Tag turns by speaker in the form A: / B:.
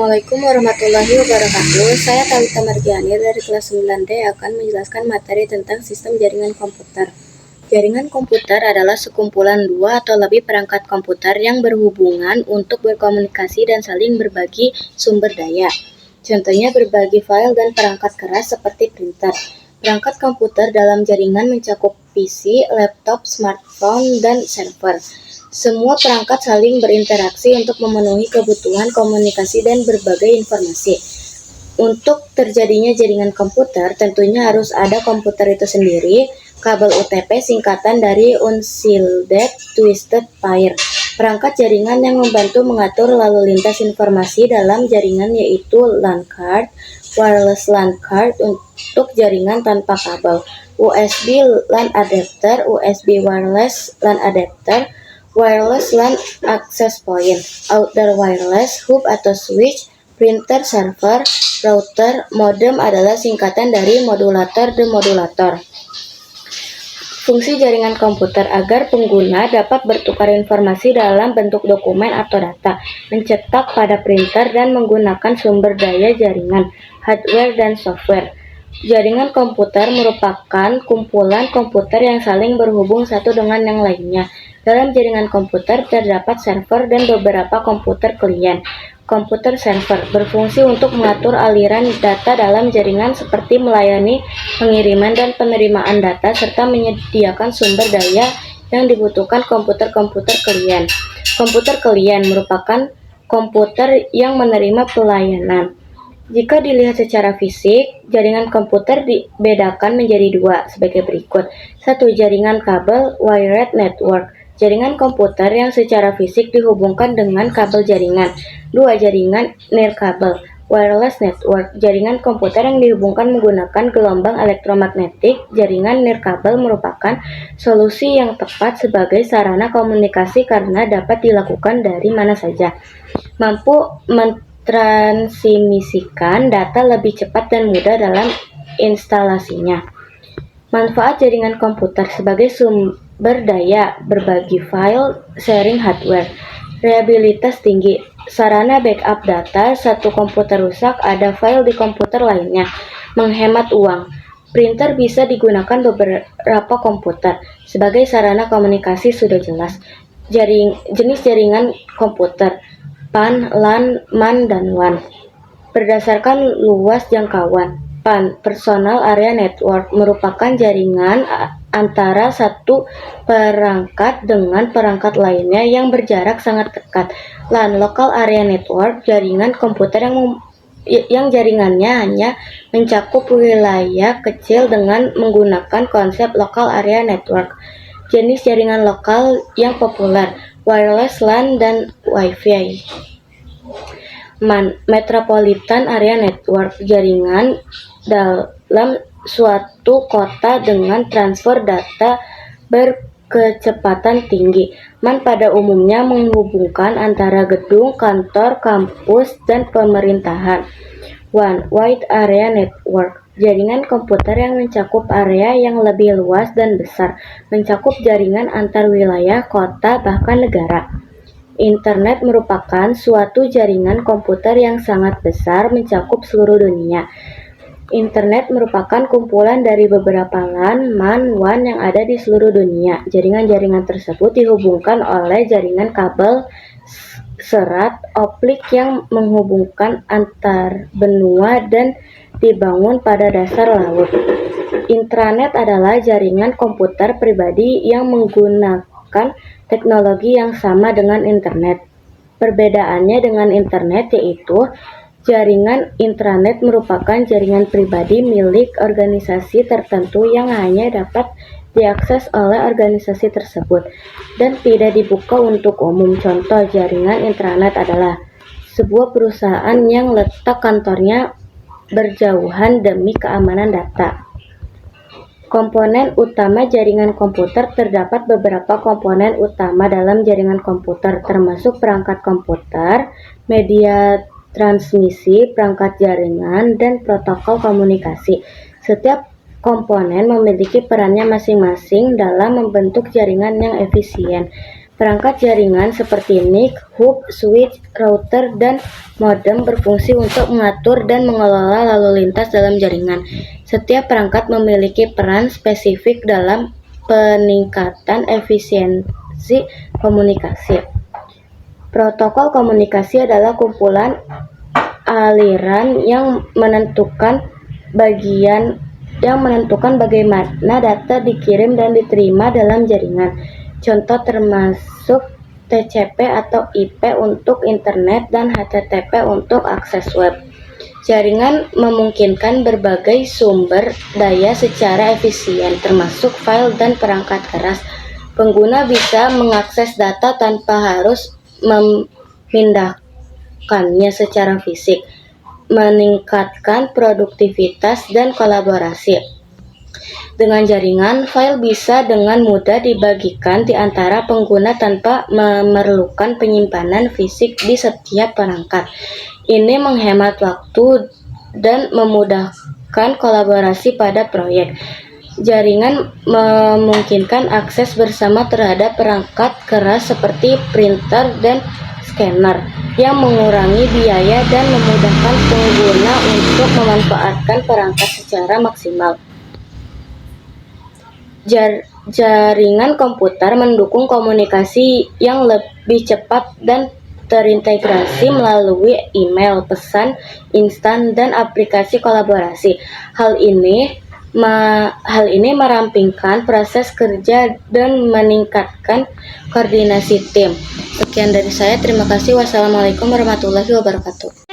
A: Assalamualaikum warahmatullahi wabarakatuh. Saya Talita Margiani dari kelas 9D akan menjelaskan materi tentang sistem jaringan komputer. Jaringan komputer adalah sekumpulan dua atau lebih perangkat komputer yang berhubungan untuk berkomunikasi dan saling berbagi sumber daya. Contohnya berbagi file dan perangkat keras seperti printer. Perangkat komputer dalam jaringan mencakup PC, laptop, smartphone, dan server. Semua perangkat saling berinteraksi untuk memenuhi kebutuhan komunikasi dan berbagai informasi. Untuk terjadinya jaringan komputer, tentunya harus ada komputer itu sendiri, kabel UTP singkatan dari Unshielded Twisted Pair, perangkat jaringan yang membantu mengatur lalu lintas informasi dalam jaringan yaitu LAN card, wireless LAN card untuk jaringan tanpa kabel, USB LAN adapter, USB wireless LAN adapter, wireless LAN access point, outdoor wireless hub atau switch, printer, server, router, modem adalah singkatan dari modulator-demodulator. Fungsi jaringan komputer agar pengguna dapat bertukar informasi dalam bentuk dokumen atau data, mencetak pada printer, dan menggunakan sumber daya jaringan, hardware, dan software. Jaringan komputer merupakan kumpulan komputer yang saling berhubung satu dengan yang lainnya. Dalam jaringan komputer terdapat server dan beberapa komputer klien. Komputer server berfungsi untuk mengatur aliran data dalam jaringan seperti melayani pengiriman dan penerimaan data serta menyediakan sumber daya yang dibutuhkan komputer-komputer klien. Komputer klien merupakan komputer yang menerima pelayanan. Jika dilihat secara fisik, jaringan komputer dibedakan menjadi dua sebagai berikut. 1. Jaringan kabel wired network. Jaringan komputer yang secara fisik dihubungkan dengan kabel jaringan. 2. Jaringan nirkabel wireless network. Jaringan komputer yang dihubungkan menggunakan gelombang elektromagnetik. Jaringan nirkabel merupakan solusi yang tepat sebagai sarana komunikasi karena dapat dilakukan dari mana saja. Mampu mentransmisikan data lebih cepat dan mudah dalam instalasinya. Manfaat jaringan komputer sebagai sumber daya, berbagi file, sharing hardware. Reliabilitas tinggi. Sarana backup data, satu komputer rusak, ada file di komputer lainnya. Menghemat uang. Printer bisa digunakan beberapa komputer. Sebagai sarana komunikasi sudah jelas. Jenis jaringan komputer. PAN, LAN, MAN, dan WAN. Berdasarkan luas jangkauan. PAN, Personal Area Network, merupakan jaringan antara satu perangkat dengan perangkat lainnya yang berjarak sangat dekat. LAN, Local Area Network, jaringan komputer yang jaringannya hanya mencakup wilayah kecil dengan menggunakan konsep Local Area Network. Jenis jaringan lokal yang populer, wireless LAN dan Wi-Fi. MAN, Metropolitan Area Network, jaringan dalam suatu kota dengan transfer data berkecepatan tinggi. MAN pada umumnya menghubungkan antara gedung, kantor, kampus, dan pemerintahan. WAN, Wide Area Network, jaringan komputer yang mencakup area yang lebih luas dan besar, mencakup jaringan antar wilayah, kota, bahkan negara. Internet merupakan suatu jaringan komputer yang sangat besar mencakup seluruh dunia. Internet merupakan kumpulan dari beberapa LAN, MAN, WAN yang ada di seluruh dunia. Jaringan-jaringan tersebut dihubungkan oleh jaringan kabel serat optik yang menghubungkan antar benua dan dibangun pada dasar laut. Intranet adalah jaringan komputer pribadi yang menggunakan teknologi yang sama dengan internet. Perbedaannya dengan internet yaitu jaringan intranet merupakan jaringan pribadi milik organisasi tertentu yang hanya dapat diakses oleh organisasi tersebut dan tidak dibuka untuk umum. Contoh jaringan intranet adalah sebuah perusahaan yang letak kantornya berjauhan demi keamanan data. Komponen utama jaringan komputer. Terdapat beberapa komponen utama dalam jaringan komputer, termasuk perangkat komputer, media transmisi, perangkat jaringan, dan protokol komunikasi. Setiap komponen memiliki perannya masing-masing dalam membentuk jaringan yang efisien. Perangkat jaringan seperti NIC, hub, switch, router, dan modem berfungsi untuk mengatur dan mengelola lalu lintas dalam jaringan. Setiap perangkat memiliki peran spesifik dalam peningkatan efisiensi komunikasi. Protokol komunikasi adalah kumpulan aliran yang menentukan bagaimana data dikirim dan diterima dalam jaringan. Contoh termasuk TCP atau IP untuk internet dan HTTP untuk akses web. Jaringan memungkinkan berbagai sumber daya secara efisien, termasuk file dan perangkat keras. Pengguna bisa mengakses data tanpa harus memindahkannya secara fisik, meningkatkan produktivitas dan kolaborasi. Dengan jaringan, file bisa dengan mudah dibagikan di antara pengguna tanpa memerlukan penyimpanan fisik di setiap perangkat. Ini menghemat waktu dan memudahkan kolaborasi pada proyek. Jaringan memungkinkan akses bersama terhadap perangkat keras seperti printer dan scanner, yang mengurangi biaya dan memudahkan pengguna untuk memanfaatkan perangkat secara maksimal. Jaringan komputer mendukung komunikasi yang lebih cepat dan terintegrasi melalui email, pesan instan, dan aplikasi kolaborasi. Hal ini merampingkan proses kerja dan meningkatkan koordinasi tim. Sekian dari saya, terima kasih. Wassalamualaikum warahmatullahi wabarakatuh.